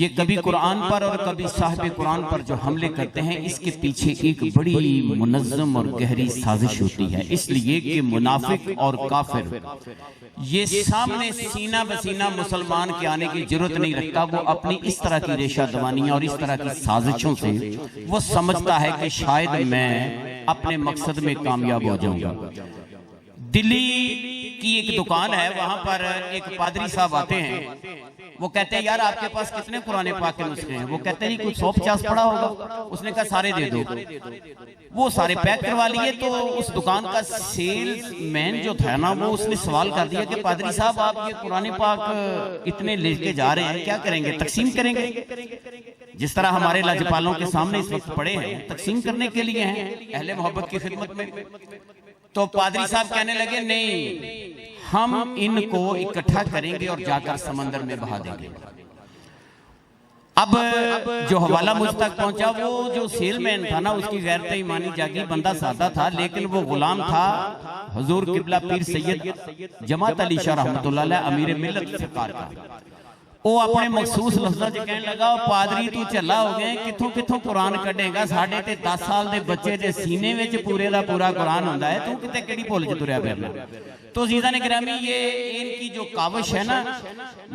یہ کبھی قرآن پر اور کبھی صاحب قرآن پر جو حملے کرتے ہیں، اس کے پیچھے ایک بڑی منظم اور گہری سازش ہوتی ہے، اس لیے کہ منافق اور کافر یہ سامنے سینہ بسینہ مسلمان کے آنے کی جرات نہیں رکھتا، وہ اپنی اس طرح کی ریشہ دوانیاں اور اس طرح کی سازشوں سے وہ سمجھتا ہے کہ شاید میں اپنے مقصد میں کامیاب ہو جاؤں گا۔ دلی کی ایک دکان ہے، وہاں پر ایک پادری صاحب آتے ہیں، وہ کہتے ہیں یار آپ کے پاس کتنے قرآن پاک کے نسخے ہیں؟ وہ کہتے ہیں کچھ 150 پڑا ہوگا۔ اس نے کہا سارے دے دو، وہ سارے پیک کروا لیے۔ تو اس دکان کا سیلز مین جو تھا نا، وہ اس نے سوال کر دیا کہ پادری صاحب آپ یہ قرآن پاک اتنے لے کے جا رہے ہیں، کیا کریں گے؟ تقسیم کریں گے؟ جس طرح ہمارے لاجپالوں کے سامنے اس وقت پڑے ہیں، تقسیم کرنے کے لیے ہیں اہل محبت کی خدمت میں۔ تو پادری صاحب کہنے لگے نہیں، ہم ان کو اکٹھا کریں گے اور جا کر سمندر میں بہا دیں گے۔ اب جو حوالہ مجھ تک پہنچا، وہ جو سیل مین تھا نا، اس کی غیرت ایمانی جاگی، بندہ سادہ تھا، لیکن وہ غلام تھا حضور قبلہ پیر سید جماعت علی شاہ رحمۃ اللہ علیہ امیر ملت فقار کا۔ وہ اپنے مخصوص لفظاں چ کہنے لگا، پادری تو چلا ہو گئے، کتھوں کتھوں قرآن کڈے گا؟ ساڈے تے 10 سال دے بچے دے سینے وچ پورے دا پورا قرآن ہوندا ہے، تو کتے کیڑی بھول چ تریا پھرنا؟ تو عزیزان گرامی، یہ ان کی جو کاوش ہے نا،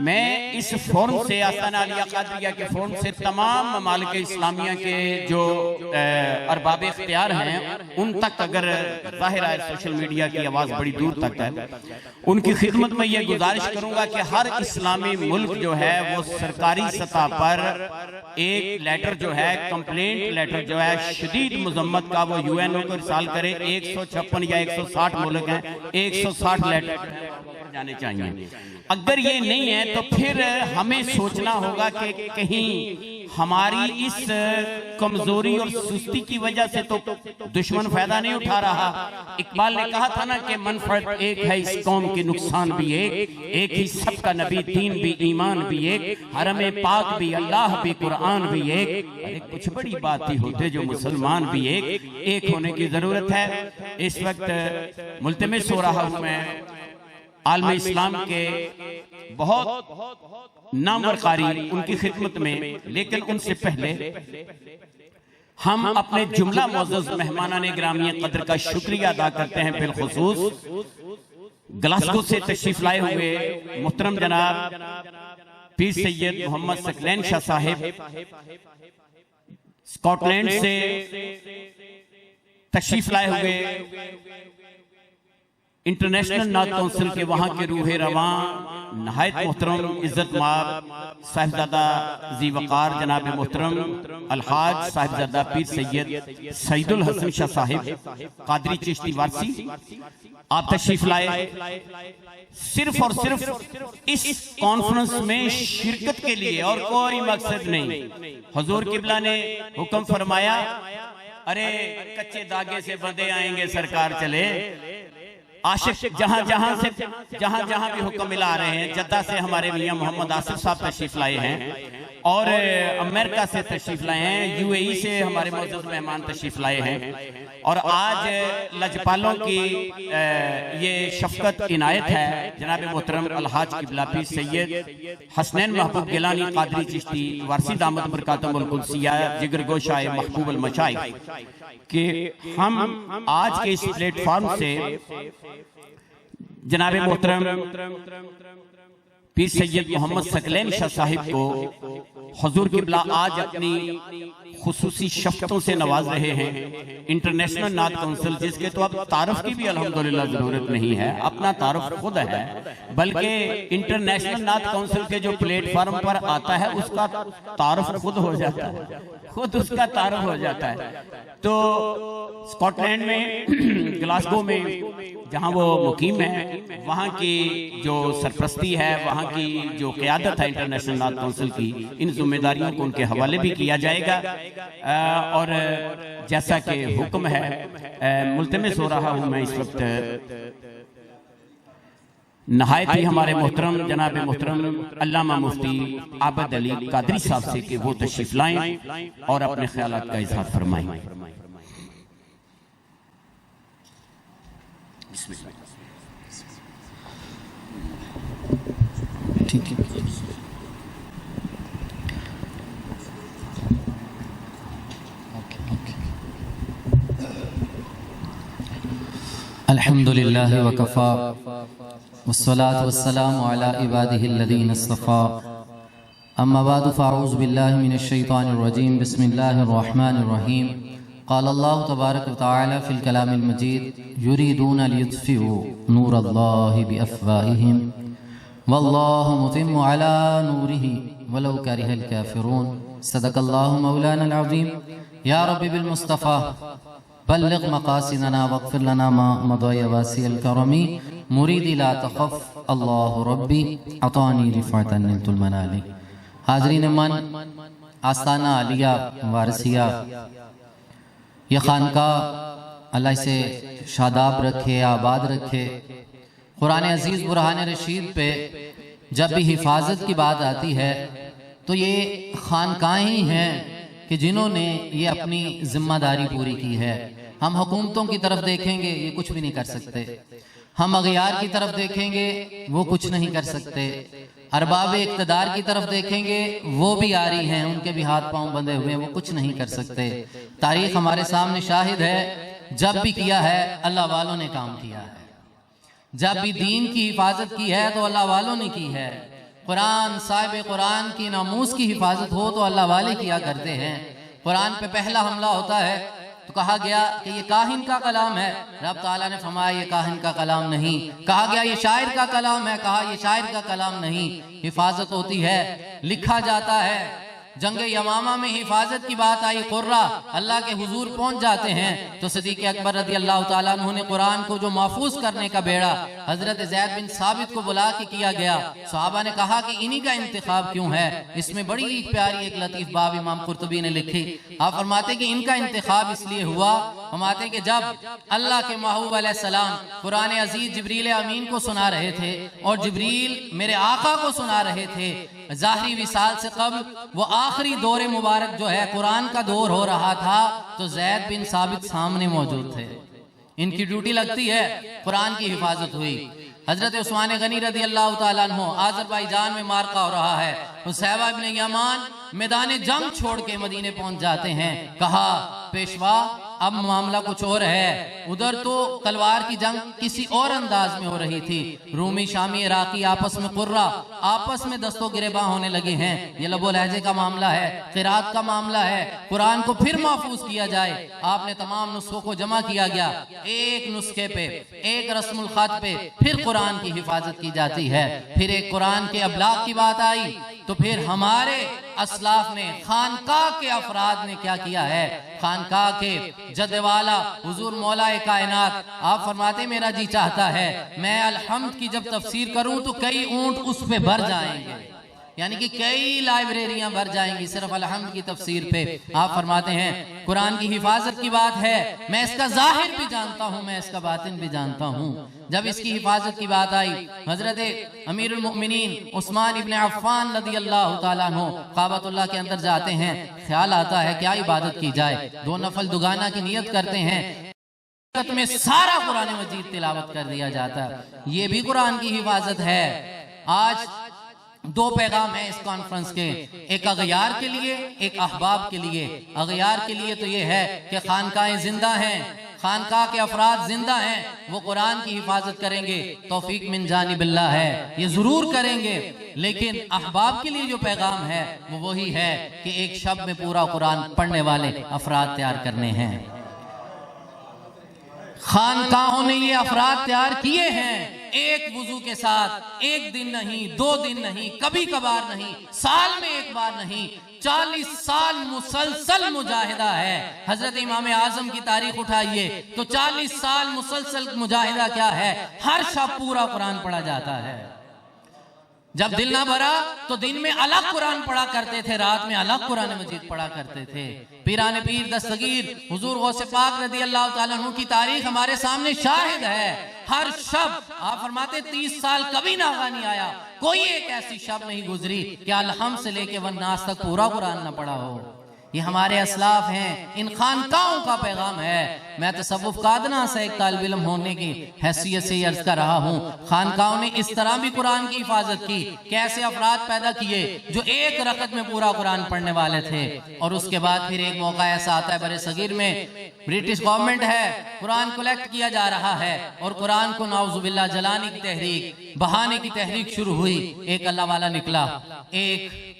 میں اس فورم سے آستانہ علیہ قادریہ کے فورم سے تمام ممالک اسلامیہ کے جو ارباب اختیار ہیں ان تک، اگر ظاہر ہے سوشل میڈیا کی آواز بڑی دور تک ہے، ان کی خدمت میں یہ گزارش کروں گا کہ ہر اسلامی ملک جو ہے وہ سرکاری سطح پر ایک لیٹر جو ہے، کمپلینٹ لیٹر جو ہے شدید مذمت کا، وہ یو این او کو ارسال کرے۔ 156 یا 160 ملک ہیں، 160 لیٹر جانے چاہیے۔ اگر یہ نہیں ہے تو پھر ہمیں سوچنا ہوگا کہ کہیں ہماری اس کمزوری اور سستی کی وجہ سے تو دشمن فائدہ نہیں اٹھا رہا۔ اقبال نے کہا تھا نا کہ منفعت ایک ہے اس قوم کی، نقصان بھی ایک ہی سب کا، نبی دین بھی ایمان بھی ایک، حرم پاک بھی اللہ بھی قرآن بھی ایک۔ کچھ بڑی بات ہی ہوتے جو مسلمان بھی ایک ہونے کی ضرورت ہے۔ اس وقت ملتمس ہو رہا ہوں میں عالم اسلام کے بہت نامور قاری ان کی خدمت میں، لیکن ان سے پہلے ہم اپنے جملہ معزز مہمانان گرامی قدر کا شکریہ ادا کرتے ہیں، بالخصوص گلاسگو سے تشریف لائے ہوئے محترم جناب پیر سید محمد ثقلین شاہ صاحب، اسکاٹ لینڈ سے تشریف لائے ہوئے انٹرنیشنل نعت کونسل کے وہاں کے روح رواں نہایت محترم عزت مآب صاحبزادہ ذی وقار جناب محترم الحاج صاحبزادہ پیر سید سعید الحسن شاہ صاحب قادری چشتی وارسی، آپ تشریف لائے صرف اور صرف اس کانفرنس میں شرکت کے لیے، اور کوئی مقصد نہیں۔ حضور قبلہ نے حکم فرمایا، ارے کچے داغے سے بندے آئیں گے سرکار چلے۔ عاشق جہاں جہاں بھی حکم ملا رہے ہیں، جدہ سے ہمارے میاں محمد آصف صاحب تشریف لائے ہیں، اور امریکہ سے تشریف لائے ہیں، یو اے ای سے ہمارے معزز مہمان تشریف لائے ہیں، اور آج لجپالوں کی یہ شفقت عنایت ہے جناب محترم الحاج قبلہ پیر سید حسنین محبوب گیلانی قادری چشتی وارسی دامت برکاتہم القدسیہ جگر گوشہ محبوب المشائخ، کہ ہم آج کے اس پلیٹ فارم سے جناب محترم پیر سید محمد ثقلین شاہ صاحب کو حضور قبلہ آج اپنی خصوصی شفتوں سے نواز رہے ہیں۔ انٹرنیشنل نعت کونسل، جس کے تو اب تعارف کی بھی الحمدللہ ضرورت نہیں ہے، اپنا تعارف خود ہے، بلکہ انٹرنیشنل نعت کونسل کے جو پلیٹ فارم پر آتا ہے اس کا تعارف خود ہو جاتا ہے، خود اس کا تعارف ہو جاتا ہے۔ تو اسکاٹ لینڈ میں گلاسگو میں جہاں وہ مقیم ہے، وہاں کی جو سرپرستی ہے، وہاں کی جو قیادت ہے انٹرنیشنل نعت کونسل کی، ان ذمہ داریوں کو ان کے حوالے بھی کیا جائے گا، اور جیسا کہ حکم ہے ملتمس ہو رہا ہوں میں اس وقت نہایت ہی ہمارے محترم جناب محترم علامہ مفتی عابد علی قادری صاحب سے کہ وہ تشریف لائیں اور اپنے خیالات کا اظہار فرمائیں۔ الحمدللہ وکفا والصلاة والسلام علی عبادہ الذین اصطفا اما بعد فاعوذ باللہ من الشیطان الرجیم بسم اللہ الرحمن الرحیم قال اللہ تبارک وتعالی فی الکلام المجید یریدون لیطفئوا نور اللہ بافواہہم واللہ متم علی نورہ ولو کرہ الکافرون صدق اللہ مولانا العظیم یا رب بالمصطفیٰ بلغ مقاصدنا واغفر لنا ما مضى واسع الكرم مريدي لا تخف الله ربي اعطاني رفعة نلت المنال. حاضرین من، آستانہ عالیہ وارثیہ، یہ خانقاہ اللہ اسے شاداب رکھے، آباد رکھے. قرآن عزیز برہان رشید پہ جب بھی حفاظت کی بات آتی ہے تو یہ خانقاہیں ہی ہیں کہ جنہوں نے یہ اپنی ذمہ داری پوری کی ہے. ہم حکومتوں کی طرف دیکھیں گے یہ کچھ بھی نہیں کر سکتے، ہم اغیار کی طرف دیکھیں گے وہ کچھ نہیں کر سکتے، ارباب اقتدار کی طرف دیکھیں گے وہ بھی آری ہیں، ان کے بھی ہاتھ پاؤں بندھے ہوئے ہیں، وہ کچھ نہیں کر سکتے. تاریخ ہمارے سامنے شاہد ہے، جب بھی کیا ہے اللہ والوں نے کام کیا ہے. جب بھی دین کی حفاظت کی ہے تو اللہ والوں نے کی ہے. قرآن، صاحب قرآن کی ناموس کی حفاظت ہو تو اللہ والے کیا کرتے ہیں. قرآن پہ پہلا حملہ ہوتا ہے تو کہا گیا کہ یہ کاہن کا کلام ہے، رب تعالیٰ نے فرمایا یہ کاہن کا کلام نہیں. کہا گیا یہ شاعر کا کلام ہے، کہا یہ شاعر کا کلام نہیں. حفاظت ہوتی ہے، لکھا جاتا ہے. جنگ یمامہ میں حفاظت کی بات آئی، قرہ اللہ کے حضور پہنچ جاتے ہیں تو صدیق اکبر رضی اللہ تعالیٰ عنہ نے قرآن کو جو محفوظ کرنے کا بیڑا حضرت زید بن ثابت کو بلا کے کیا گیا. صحابہ نے کہا کہ انہی کا انتخاب کیوں ہے؟ اس میں بڑی پیاری ایک لطیف باب امام قرطبی نے لکھی. آپ فرماتے کہ ان کا انتخاب اس لیے ہوا، فرماتے کہ جب اللہ کے محبوب علیہ السلام قرآن عزیز جبریل امین کو سنا رہے تھے اور جبریل میرے آقا کو سنا رہے تھے ظاہری وصال سے قبل، وہ آخری دور مبارک جو ہے قرآن کا دور ہو رہا تھا تو زید بن ثابت سامنے موجود تھے. ان کی ڈیوٹی لگتی ہے، قرآن کی حفاظت ہوئی. حضرت عثمان غنی رضی اللہ تعالیٰ عنہ آذربائیجان میں مارکا ہو رہا ہے، حذیفہ بن یمان میدان جنگ چھوڑ کے مدینے پہنچ جاتے ہیں. کہا پیشوا اب معاملہ کچھ اور ہے. ادھر تو تلوار کی جنگ کسی اور انداز میں ہو رہی تھی، رومی شامی عراقی آپس میں قرہ آپس میں دست و گریباں ہونے لگے ہیں. یہ لب و لہجے کا معاملہ ہے، قرات کا معاملہ ہے، قرآن کو پھر محفوظ کیا جائے. آپ نے تمام نسخوں کو جمع کیا گیا، ایک نسخے پہ، ایک رسم الخط پہ پھر قرآن کی حفاظت کی جاتی ہے. پھر ایک قرآن کے ابلاغ کی بات آئی تو پھر ہمارے اسلاف نے، خانقاہ کے افراد نے کیا کیا ہے؟ خانقاہ کے جد والا حضور مولا کائنات آپ فرماتے میرا جی چاہتا ہے میں الحمد کی جب تفسیر کروں تو کئی اونٹ اس پہ بھر جائیں گے، یعنی کہ کئی لائبریریاں بھر جائیں گی صرف الحمد کی تفسیر پہ. آپ فرماتے ہیں قرآن کی حفاظت کی بات ہے، میں اس کا ظاہر بھی جانتا ہوں، میں اس کا باطن بھی جانتا ہوں. جب اس کی حفاظت کی بات آئی، حضرت امیر المؤمنین عثمان ابن عفان رضی اللہ تعالیٰ عنہ کعبۃ اللہ کے اندر جاتے ہیں. خیال آتا ہے کیا عبادت کی جائے، 2 نفل دگانہ کی نیت کرتے ہیں، میں سارا قرآن مجید تلاوت کر دیا جاتا ہے. یہ بھی قرآن کی حفاظت ہے. آج 2 پیغام ہیں اس کانفرنس کے، ایک اغیار کے لیے، ایک احباب کے لیے. اغیار کے لیے تو یہ ہے کہ خانقاہیں زندہ ہیں، خانقاہ کے افراد زندہ ہیں، وہ قرآن کی حفاظت کریں گے، توفیق من جانب اللہ ہے، یہ ضرور کریں گے. لیکن احباب کے لیے جو پیغام ہے وہ وہی ہے کہ ایک شب میں پورا قرآن پڑھنے والے افراد تیار کرنے ہیں. خانقاہوں نے یہ افراد تیار کیے ہیں، ایک وضو کے ساتھ، 1 دن نہیں، 2 دن نہیں، کبھی کبھار نہیں، سال میں 1 بار نہیں، 40 سال مسلسل مجاہدہ ہے. حضرت امام اعظم کی تاریخ اٹھائیے تو 40 سال مسلسل مجاہدہ کیا ہے؟ ہر شب پورا قرآن پڑھا جاتا ہے. جب دل نہ بھرا تو دن میں الگ قرآن پڑھا کرتے تھے، رات میں الگ قرآن مجید پڑھا کرتے تھے. پیران پیر دستگیر حضور غوث پاک رضی اللہ تعالیٰ عنہ کی تاریخ ہمارے سامنے شاہد ہے. ہر شب آپ فرماتے 30 سال کبھی ناغہ نہیں آیا، کوئی ایک ایسی شب نہیں گزری کہ الحمد سے لے کے والناس تک پورا قرآن نہ پڑھا ہو. یہ ہمارے اسلاف ہیں، ان خانقاہوں کا پیغام ہے۔ میں تصوف قادنا سے ایک طالب علم ہونے کی حیثیت سے یہ عرض کر رہا ہوں، خانقاہوں نے اس طرح بھی قرآن کی حفاظت کی کہ ایسے افراد پیدا کیے جو ایک رکعت میں پورا قرآن پڑھنے والے تھے، اور اس کے بعد پھر ایک موقع ایسا آتا ہے برِ صغیر میں برٹش گورنمنٹ ہے، قرآن کولیکٹ کیا جا رہا ہے اور قرآن کو نعوذ باللہ جلانے کی تحریک، بہانے کی تحریک شروع ہوئی۔ ایک اللہ والا نکلا، ایک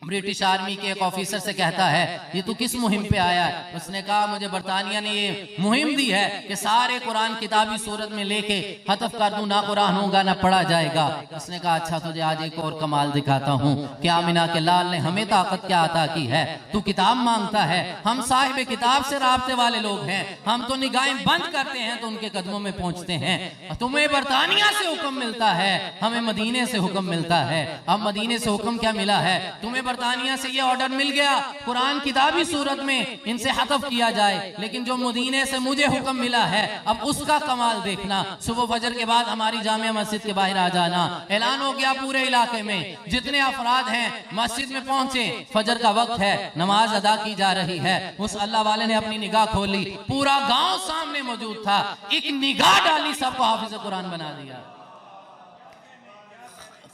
برٹش آرمی کے ایک آفیسر سے کہتا ہے یہ تو کس مہم پہ آیا ہے؟ اس نے کہا مجھے برطانیہ نے یہ مہم دی ہے کہ سارے قرآن کتابی صورت میں لے کے حذف کر دوں، نہ قرآن ہوگا نہ پڑھا جائے گا۔ اس نے کہا اچھا تجھے آج ایک اور کمال دکھاتا ہوں کہ آمنہ کے لال نے ہمیں طاقت کیا عطا کی ہے، تو کتاب مانگتا ہے، ہم صاحب کتاب سے رابطے والے لوگ ہیں، ہم تو نگاہیں بند کرتے ہیں تو ان کے قدموں میں پہنچتے ہیں۔ تمہیں برطانیہ سے حکم ملتا ہے، ہمیں مدینے سے حکم ملتا ہے۔ اب مدینے سے حکم کیا ملا ہے؟ تمہیں برطانیہ سے یہ آرڈر مل گیا قرآن کتابی صورت میں ان سے حذف کیا جائے، لیکن جو مدینے سے مجھے حکم ملا ہے اب اس کا کمال دیکھنا۔ صبح فجر کے بعد ہماری جامع مسجد کے باہر آ جانا، اعلان ہو گیا پورے علاقے میں جتنے افراد ہیں مسجد میں پہنچے، فجر کا وقت ہے، نماز ادا کی جا رہی ہے۔ اس اللہ والے نے اپنی نگاہ کھولی، پورا گاؤں سامنے موجود تھا، ایک نگاہ ڈالی، سب کو حافظ قرآن بنا دیا۔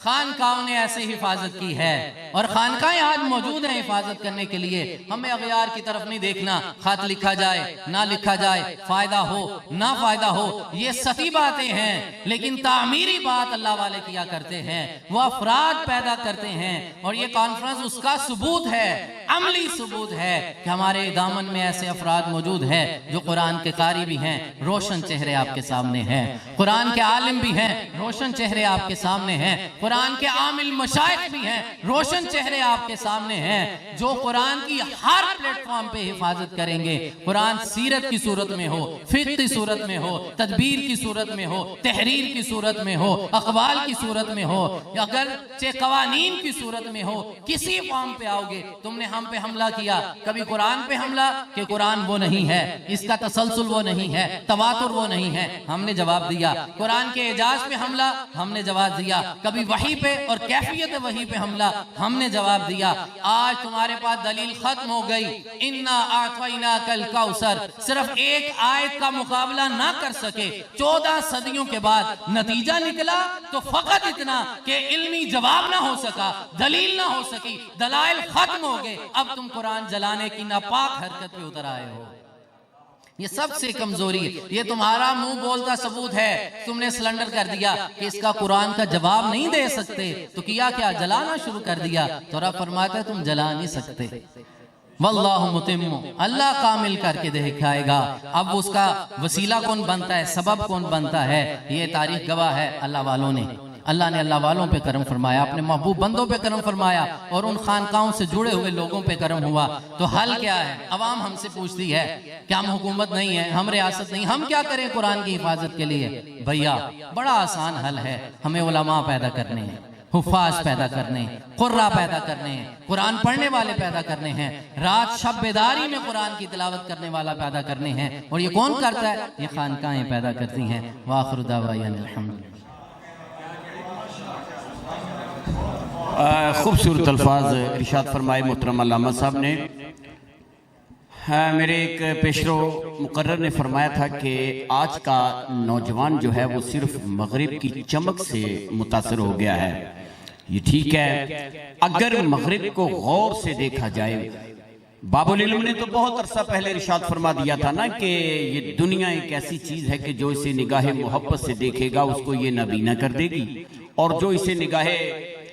خانقاہوں نے ایسے حفاظت کی ہے، اور خانقاہیں آج موجود ہیں حفاظت کرنے کے لیے۔ ہمیں اغیار کی طرف نہیں دیکھنا، خط لکھا جائے نہ لکھا جائے، فائدہ ہو نہ فائدہ ہو، یہ سطحی باتیں ہیں، لیکن تعمیری بات اللہ والے کیا کرتے ہیں، وہ افراد پیدا کرتے ہیں، اور یہ کانفرنس اس کا ثبوت ہے، عملی ثبوت ہے کہ ہمارے دامن میں ایسے افراد موجود ہیں جو قرآن کے قاری بھی ہیں، روشن چہرے آپ کے سامنے ہیں، قرآن کے عالم بھی ہیں، روشن چہرے آپ کے سامنے ہیں، قرآن کے عامل مشائخ بھی ہیں، روشن چہرے آپ کے سامنے ہیں، جو قرآن کی ہر پلیٹ فارم پہ حفاظت کریں گے۔ قرآن سیرت کی صورت میں ہو، فقہ کی صورت میں ہو، تدبیر کی صورت میں ہو، تحریر کی صورت میں ہو، اقوال کی صورت میں ہو، اگر قوانین کی صورت میں ہو، کسی فارم پہ آؤ گے۔ تم نے ہم پہ حملہ کیا، کبھی قرآن پہ حملہ کہ قرآن وہ نہیں ہے، اس کا تسلسل وہ نہیں ہے، تواتر وہ نہیں ہے، ہم نے جواب دیا۔ قرآن کے اعجاز پہ حملہ، ہم نے جواب دیا۔ کبھی وحی پہ اور کیفیت وحی پہ حملہ، ہم نے جواب دیا۔ آج تمہارے پاس دلیل ختم ہو گئی، اِنَّا أَعْطَيْنَاكَ الْكَوْثَرَ صرف ایک آیت کا مقابلہ نہ کر سکے، 14 صدیوں کے بعد نتیجہ نکلا تو فقط اتنا کہ علمی جواب نہ ہو سکا، دلیل نہ ہو سکی، دلائل ختم ہو گئے، اب تم قرآن جلانے کی ناپاک حرکت پہ اتر آئے ہو۔ یہ سب سے کمزوری ہے، یہ تمہارا منہ بولتا ثبوت ہے۔ تم نے سلنڈر کر دیا کہ اس کا قرآن کا جواب نہیں دے سکتے، تو کیا جلانا شروع کر دیا۔ تو رب فرماتا ہے تم جلا نہیں سکتے، واللہ متم، اللہ کامل کر کے دکھائے گا۔ اب اس کا وسیلہ کون بنتا ہے، سبب کون بنتا ہے، یہ تاریخ گواہ ہے۔ اللہ نے اللہ والوں پہ کرم فرمایا، اپنے محبوب بندوں پہ کرم فرمایا، اور ان خانقاہوں سے جڑے ہوئے لوگوں پہ کرم ہوا۔ تو حل کیا ہے؟ عوام ہم سے پوچھتی ہے کہ ہم حکومت نہیں ہے، ہم ریاست نہیں، ہم کیا کریں قرآن کی حفاظت کے لیے؟ بھیا بڑا آسان حل ہے، ہمیں علماء پیدا کرنے ہیں، حفاظ پیدا کرنے ہیں، قرہ پیدا کرنے ہیں، قرآن پڑھنے والے پیدا کرنے ہیں، رات شب بیداری میں قرآن کی تلاوت کرنے والا پیدا کرنے ہیں۔ اور یہ کون کرتا ہے؟ یہ خانقاہیں پیدا کرتی ہیں۔ وآخر دعوانا الحمدللہ۔ خوبصورت الفاظ ارشاد فرمائے محترم علامہ صاحب نے۔ میرے ایک پیشرو مقرر نے فرمایا تھا کہ آج کا نوجوان جو ہے وہ صرف مغرب کی چمک سے متاثر ہو گیا ہے۔ یہ ٹھیک ہے، اگر مغرب کو غور سے دیکھا جائے، باب العلم نے تو بہت عرصہ پہلے ارشاد فرما دیا تھا نا کہ یہ دنیا ایک ایسی چیز ہے کہ جو اسے نگاہ محبت سے دیکھے گا اس کو یہ نابینا کر دے گی، اور جو اسے نگاہ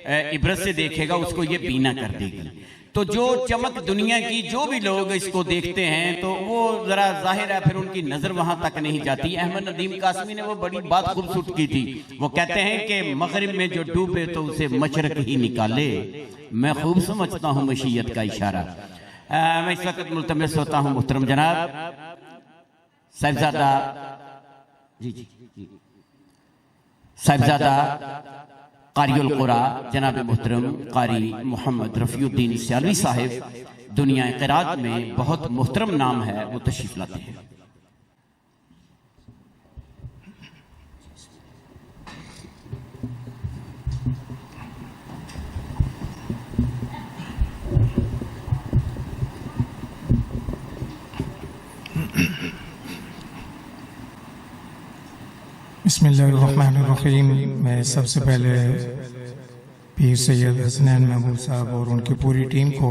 عبرت سے دیکھے گا اس کو یہ بینا کر دے گی۔ تو جو چمک دنیا کی جو بھی لوگ اس کو دیکھتے ہیں تو وہ ذرا ظاہر ہے پھر ان کی نظر وہاں تک نہیں جاتی۔ احمد ندیم قاسمی نے وہ بڑی بات خوبصورت کی تھی، وہ کہتے ہیں کہ مغرب میں جو ڈوبے تو اسے مشرق ہی نکالے، میں خوب سمجھتا ہوں مشیت کا اشارہ۔ میں اس وقت ملتمس ہوتا ہوں محترم جناب صاحبزادہ قاری القرآن جناب محترم قاری محمد رفیع الدین سیالوی صاحب، دنیا قرات میں بہت محترم نام ہے، وہ تشریف لاتے ہیں۔ بسم اللہ الرحمن الرحیم۔ میں سب سے پہلے پیر سید حسنین محمود صاحب اور ان کی پوری ٹیم کو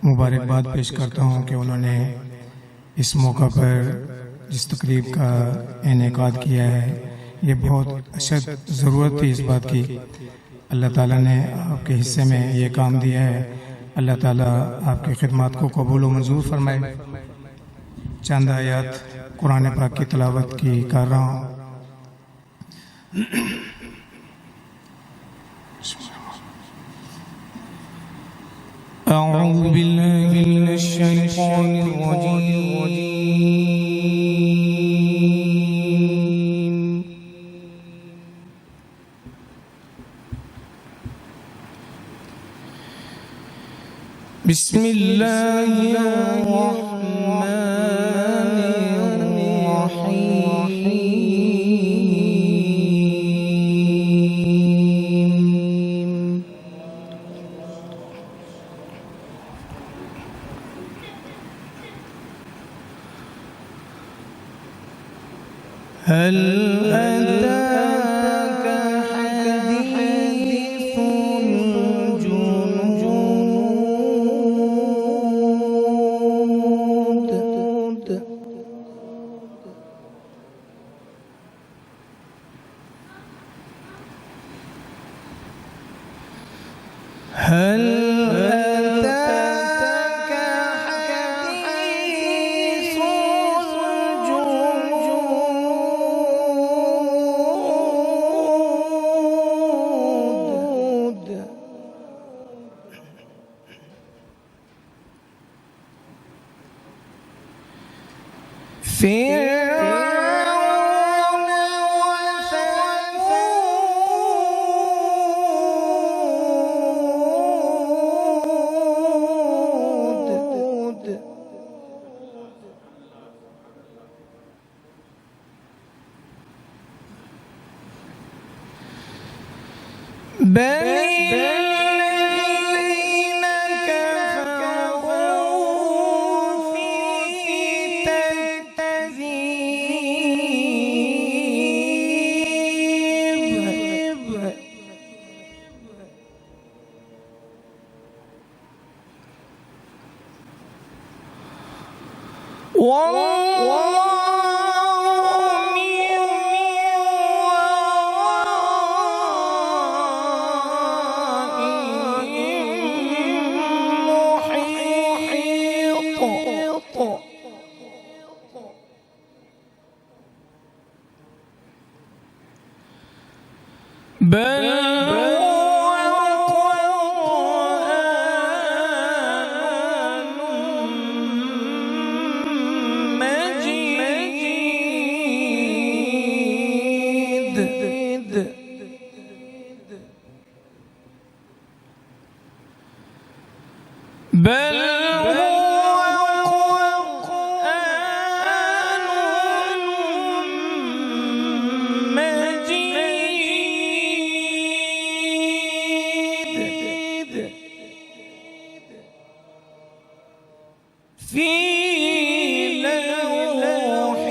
مبارکباد پیش کرتا ہوں کہ انہوں نے اس موقع پر جس تقریب کا انعقاد کیا ہے، یہ بہت اشد ضرورت تھی اس بات کی۔ اللہ تعالیٰ نے آپ کے حصے میں یہ کام دیا ہے، اللہ تعالیٰ آپ کی خدمات کو قبول و منظور فرمائے۔ چند آیات قرآن پاک کی تلاوت کی کر رہا ہوں۔ اعوذ باللہ من الشیطان الرجیم۔ بسم اللہ الرحمن هل أتاك حديث الجنود هل أتاك حديث الجنود فرعون وثمود بل الذين كفروا في تكذيب والله من ورائهم محيط بل هو قرآن مجيد بل هو قرآن مجيد في لوح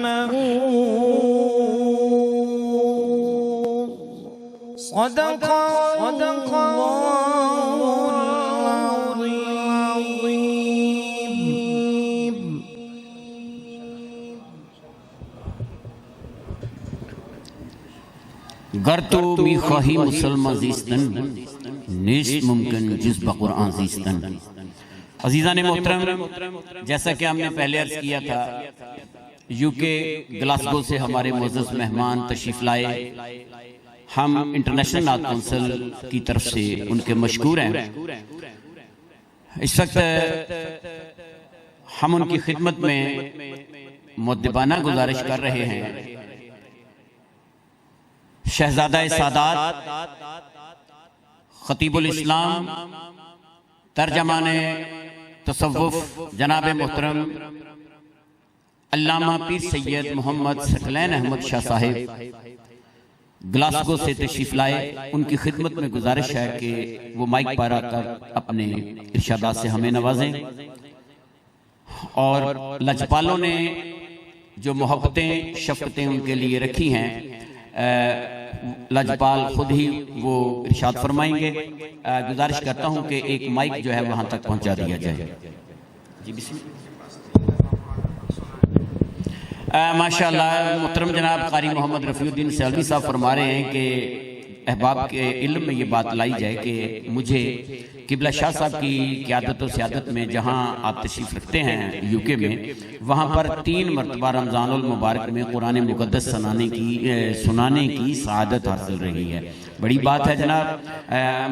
محفوظ صدق الله العظيم۔ گر تو می خواہی مسلمان زیستن، نیست ممکن جز بقرآن زیستن۔ عزیزان محترم، جیسا کہ ہم نے پہلے عرض کیا تھا، یوکے گلاسگو سے ہمارے معزز مہمان تشریف لائے۔ ہم انٹرنیشنل نعت کونسل کی طرف سے ان کے مشکور ہیں۔ اس وقت ہم ان کی خدمت میں مؤدبانہ گزارش کر رہے ہیں۔ شہزادہ سادات، خطیب الاسلام، ترجمان تصوف جناب محترم علامہ پیر سید محمد ثقلین احمد شاہ صاحب گلاسگو سے تشریف لائے۔ ان کی خدمت میں گزارش ہے کہ وہ مائک پر آ کر اپنے ارشادات سے ہمیں نوازیں۔ اور لجپالوں نے جو محبتیں شفقتیں ان کے لیے رکھی ہیں لاجپال خود ہی وہ ارشاد فرمائیں گے. گزارش کرتا ہوں کہ ایک مائک جو ہے وہاں تک پہنچا دیا جائے. جی بسم اللہ. ماشاءاللہ محترم جناب قاری محمد رفیع الدین سیالوی صاحب فرما رہے ہیں کہ احباب کے علم میں یہ بات لائی جائے کہ مجھے قبلہ شاہ صاحب کی قیادت و سیادت میں جہاں آپ تشریف رکھتے ہیں یو کے میں، وہاں پر 3 مرتبہ رمضان المبارک میں قرآن مقدس سنانے کی سعادت حاصل رہی ہے. بڑی بات ہے جناب.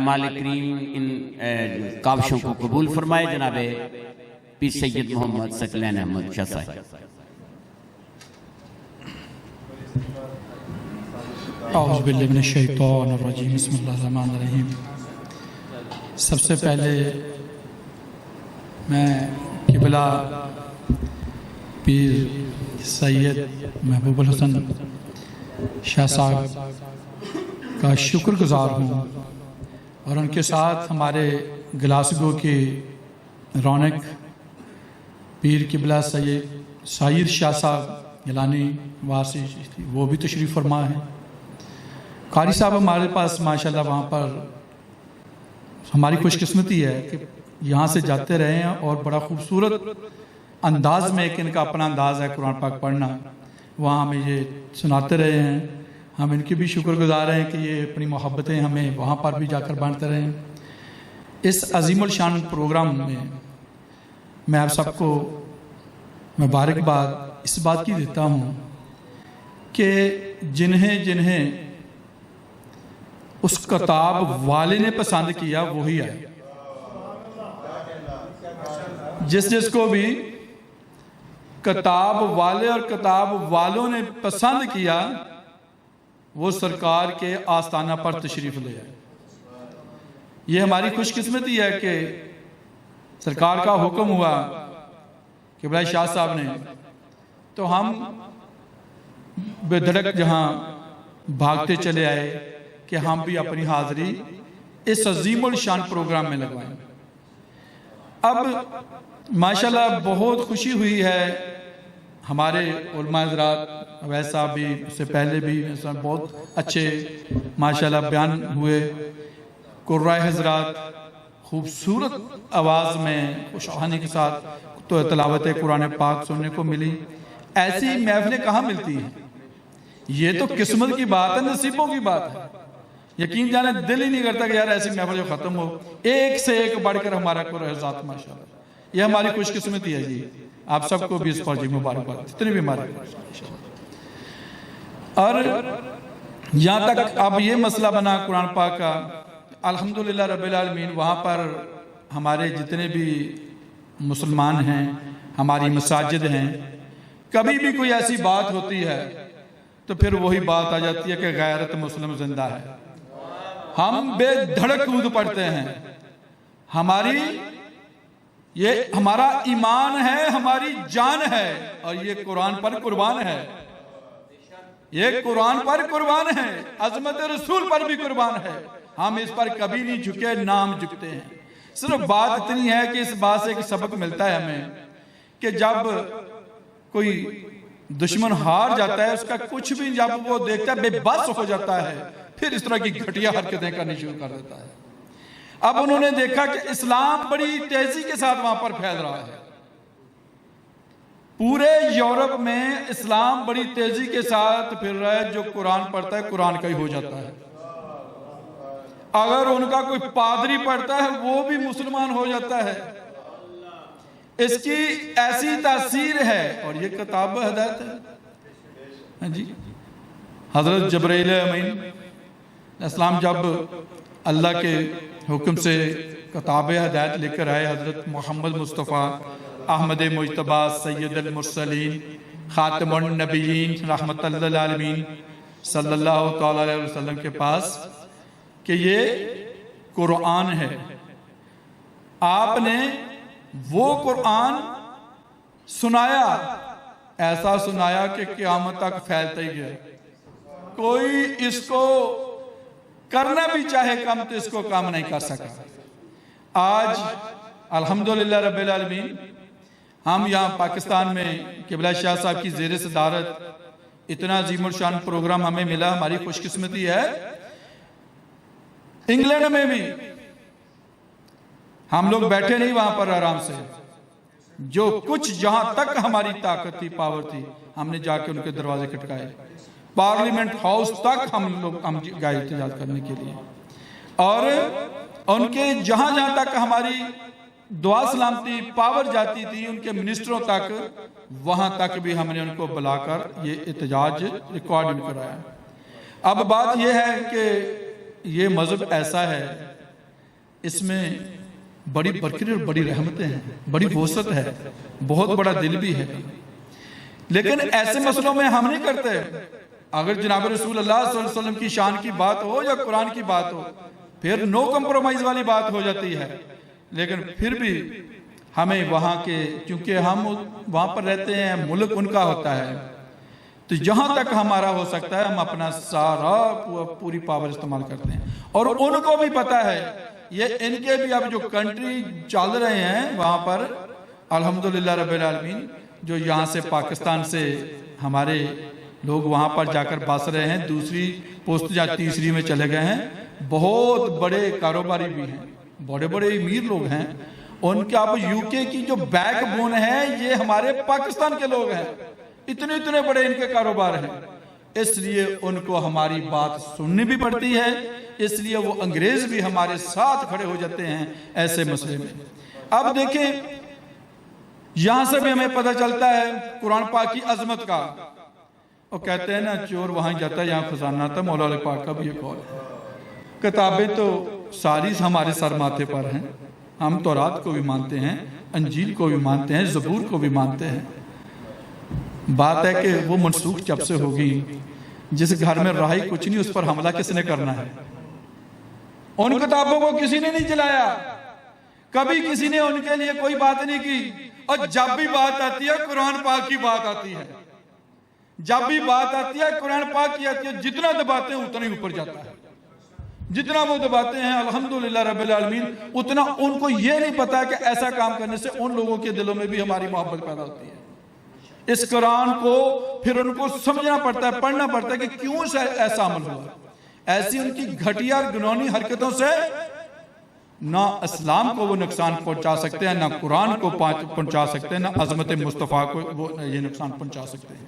مالک کریم ان کاوشوں کو قبول فرمائے. جناب پیر سید محمد ثقلین احمد شاہ صاحب. اعوذ باللہ من الشیطان الرجیم. بسم اللہ الرحمن الرحیم. سب سے پہلے میں قبلہ پیر سید محبوب الحسن شاہ صاحب کا شکر گزار ہوں، اور ان کے ساتھ ہمارے گلاسگو کی رونق پیر قبلہ سید سعید شاہ صاحب گیلانی واسی، وہ بھی تشریف فرما ہے. قاری صاحب ہمارے پاس ماشاءاللہ وہاں پر ہماری خوش قسمتی ہے کہ یہاں سے جاتے رہے ہیں، اور بڑا خوبصورت انداز میں ایک ان کا اپنا انداز ہے قرآن پاک پڑھنا، وہاں ہمیں یہ سناتے رہے ہیں. ہم ان کی بھی شکر گزار ہیں کہ یہ اپنی محبتیں ہمیں وہاں پر بھی جا کر بانٹتے رہے ہیں. اس عظیم الشان پروگرام میں آپ سب کو مبارکباد اس بات کی دیتا ہوں کہ جنہیں اس کتاب والے نے پسند کیا وہی آئے. جس کو بھی کتاب والے اور کتاب والوں نے پسند کیا وہ سرکار کے آستانہ پر تشریف لے آئے. یہ ہماری خوش قسمتی ہے کہ سرکار کا حکم ہوا قبلہ شاہ صاحب نے، تو ہم بے دھڑک جہاں بھاگتے چلے آئے کہ ہم بھی اپنی حاضری اس عظیم الشان پروگرام میں لگوائیں. اب ماشاءاللہ بہت خوشی ہوئی ہے. ہمارے علماء حضرات ویسا صاحب بھی اس سے پہلے بھی بہت اچھے ماشاءاللہ بیان ہوئے. قرائے حضرات خوبصورت آواز میں خوشحالی کے ساتھ تو تلاوت قرآن پاک سننے کو ملی. ایسی محفلیں کہاں ملتی ہیں؟ یہ تو قسمت کی بات ہے، نصیبوں کی بات ہے. یقین جانے دل ہی نہیں کرتا کہ یار ایسی محفل جو ختم ہو. ایک سے ایک بڑھ کر ہمارا قرآن ذات ماشاءاللہ. یہ ہماری خوش قسمتی ہے جی. آپ سب کو بھی اس پر جی مبارکباد جتنے بھی ہمارے. اور یہاں تک اب یہ مسئلہ بنا قرآن پاک کا، الحمدللہ رب العالمین وہاں پر ہمارے جتنے بھی مسلمان ہیں، ہماری مساجد ہیں، کبھی بھی کوئی ایسی بات ہوتی ہے تو پھر وہی بات آ جاتی ہے کہ غیرت مسلم زندہ ہے. ہم بے دھڑک کود پڑھتے ہیں. یہ ہمارا ایمان ہے، ہماری جان ہے، اور یہ قرآن پر قربان ہے. یہ قرآن پر قربان ہے، عظمت رسول پر بھی قربان ہے. ہم اس پر کبھی نہیں جھکے، نام جھکتے ہیں. صرف بات اتنی ہے کہ اس بات سے ایک سبق ملتا ہے ہمیں کہ جب کوئی دشمن ہار جاتا ہے، اس کا کچھ بھی جب وہ دیکھتا ہے بے بس ہو جاتا ہے، پھر اس طرح کی گھٹیا حرکتیں کرنی شروع کر دیتا ہے. اب انہوں نے دیکھا کہ اسلام بڑی تیزی کے ساتھ وہاں پر پھیل رہا ہے. پورے یورپ میں اسلام بڑی تیزی کے ساتھ پھیل رہا ہے. جو قرآن پڑھتا ہے قرآن کا ہی ہو جاتا ہے. اگر ان کا کوئی پادری پڑھتا ہے وہ بھی مسلمان ہو جاتا ہے. اس کی ایسی تاثیر ہے. اور یہ کتاب ہدایت ہے جی. حضرت جبرائیل امین اسلام جب اللہ کے حکم سے کتاب ہدایت لے کر آئے، حضرت محمد مصطفیٰ احمد مجتبیٰ سید المرسلین خاتم النبیین رحمت اللہ العالمین صلی اللہ تعالیٰ علیہ وسلم کے پاس کہ یہ قرآن ہے. آپ نے وہ قرآن سنایا، ایسا سنایا کہ قیامت تک پھیلتا ہی گیا. کوئی اس کو کرنا بھی چاہے کم تو اس کو کام نہیں کر سکا. آج الحمدللہ رب العالمین ہم یہاں پاکستان میں قبلہ شاہ صاحب کی زیر صدارت اتنا عظیم الشان پروگرام ہمیں ملا، ہماری خوش قسمتی ہے۔ انگلینڈ میں بھی ہم لوگ بیٹھے نہیں وہاں پر آرام سے، جو کچھ جہاں تک ہماری طاقت تھی، پاور تھی، ہم نے جا کے ان کے دروازے کھٹکائے، پارلیمنٹ ہاؤس تک ہم گئے احتجاج کرنے کے لیے، اور ان کے جہاں جہاں تک ہماری دعا سلامتی پاور جاتی تھی، ان کے منسٹروں تک، وہاں تک بھی ہم نے ان کو بلا کر یہ احتجاج ریکارڈ کرایا۔ اب بات یہ ہے کہ یہ مذہب ایسا ہے، اس میں بڑی برکت اور بڑی رحمتیں ہیں، بڑی وسعت ہے، بہت بڑا دل بھی ہے، لیکن ایسے مسئلوں میں ہم نہیں کرتے۔ اگر جناب رسول اللہ صلی اللہ علیہ وسلم کی شان کی بات ہو یا قرآن کی بات ہو، پھر نو کمپرومائز والی بات ہو جاتی ہے، لیکن پھر بھی ہمیں وہاں کے، کیونکہ ہم وہاں پر رہتے ہیں، ملک ان کا ہوتا ہے، تو جہاں تک ہمارا ہو سکتا ہے ہم اپنا سارا پوری پاور استعمال کرتے ہیں، اور ان کو بھی پتا ہے، یہ ان کے بھی اب جو کنٹری چل رہے ہیں وہاں پر الحمدللہ رب العالمین، جو یہاں سے پاکستان سے ہمارے لوگ وہاں پر جا کر بس رہے ہیں، دوسری پوسٹ یا تیسری میں چلے گئے ہیں، بہت بڑے کاروباری بھی ہیں، بڑے بڑے امیر لوگ ہیں، ان کے اب یوکے کی جو بیک بون ہے یہ ہمارے پاکستان کے لوگ ہیں، اتنے بڑے ان کے کاروبار ہیں، اس لیے ان کو ہماری بات سننی بھی پڑتی ہے، اس لیے وہ انگریز بھی ہمارے ساتھ کھڑے ہو جاتے ہیں ایسے مسئلے میں۔ اب دیکھیں یہاں سے بھی ہمیں پتہ چلتا ہے قرآن پاک کی عظمت کا، وہ کہتے ہیں نا چور وہاں جاتا ہے یہاں خزانہ تھا، مولا علی پاک کا بھی یہ قول ہے۔ کتابیں تو ساری ہمارے سر ماتھے پر ہیں، ہم تورات کو بھی مانتے ہیں، انجیل کو بھی مانتے ہیں، زبور کو بھی مانتے ہیں، بات ہے کہ وہ منسوخ جب سے ہوگی، جس گھر میں راہی کچھ نہیں اس پر حملہ کس نے کرنا ہے؟ ان کتابوں کو کسی نے نہیں جلایا، کبھی کسی نے ان کے لیے کوئی بات نہیں کی، اور جب بھی بات آتی ہے قرآن پاک کی بات آتی ہے، جب بھی بات آتی ہے قرآن پاک کی آتی ہے، جتنا دباتے ہیں اتنا ہی اوپر جاتا ہے، جتنا وہ دباتے ہیں الحمدللہ رب العالمین، اتنا ان کو یہ نہیں پتا کہ ایسا کام کرنے سے ان لوگوں کے دلوں میں بھی ہماری محبت پیدا ہوتی ہے۔ اس قرآن کو پھر ان کو سمجھنا پڑتا ہے، پڑھنا پڑتا ہے کہ کیوں ایسا عمل ہوا، ایسی ان کی گھٹیا اور گناہی حرکتوں سے نہ اسلام کو وہ نقصان پہنچا سکتے ہیں، نہ قرآن کو پہنچا سکتے ہیں، نہ عظمت مصطفیٰ کو وہ یہ نقصان پہنچا سکتے ہیں۔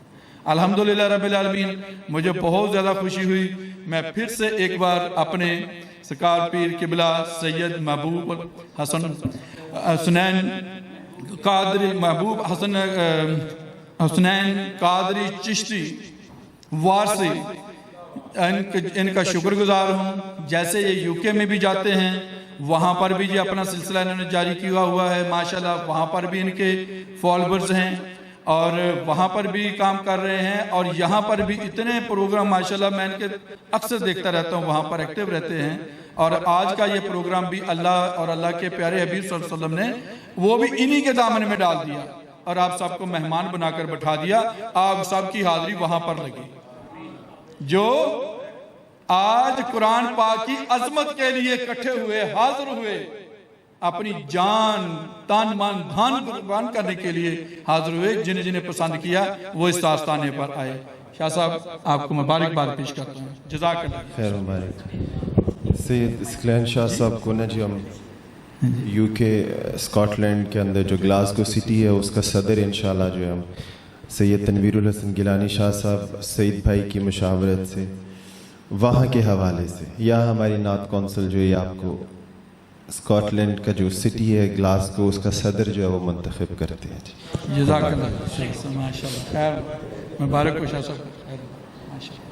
الحمدللہ رب العالمین، مجھے بہت زیادہ خوشی ہوئی، میں پھر سے ایک بار اپنے سرکار پیر قبلہ سید محبوب حسن حسنین قادری محبوب حسن حسنین قادری چشتی وارسی ان کا شکر گزار ہوں۔ جیسے یہ یوکے میں بھی جاتے ہیں، وہاں پر بھی یہ اپنا سلسلہ انہوں نے جاری کیا ہوا ہے، ماشاءاللہ وہاں پر بھی ان کے فالوورز ہیں، اور وہاں پر بھی کام کر رہے ہیں، اور یہاں پر بھی اتنے پروگرام ماشاءاللہ میں ان کے اکثر دیکھتا رہتا ہوں، وہاں پر ایکٹیو رہتے ہیں، اور آج کا یہ پروگرام بھی اللہ اور اللہ کے پیارے حبیب صلی اللہ علیہ وسلم نے وہ بھی انہی کے دامن میں ڈال دیا، اور آپ سب کو مہمان بنا کر بٹھا دیا، آپ سب کی حاضری وہاں پر لگی، جو آج قرآن پاک کی عظمت کے لیے اکٹھے ہوئے، حاضر ہوئے، اپنی جان تن من دھن قربان کرنے کے لیے حاضر ہوئے، جنہیں جنہیں پسند کیا وہ اس آستانے پر آئے۔ شاہ صاحب آپ کو مبارکباد پیش کرتا ہوں، جزاک اللہ خیر مبارک۔ سید اسکلین شاہ صاحب کو نا جی ہم یو کے اسکاٹ لینڈ کے اندر جو گلاسگو سٹی ہے اس کا صدر انشاءاللہ جو ہے ہم سید تنویر الحسن گیلانی شاہ صاحب سعید بھائی کی مشاورت سے وہاں کے حوالے سے، یا ہماری نعت کونسل جو ہے آپ کو اسکاٹ لینڈ کا جو سٹی ہے گلاسگو اس کا صدر جو ہے وہ منتخب کرتے ہیں جی۔ جزاک اللہ، ماشاءاللہ، خیر مبارک ہو شاہ صاحب، خیر ماشاءاللہ۔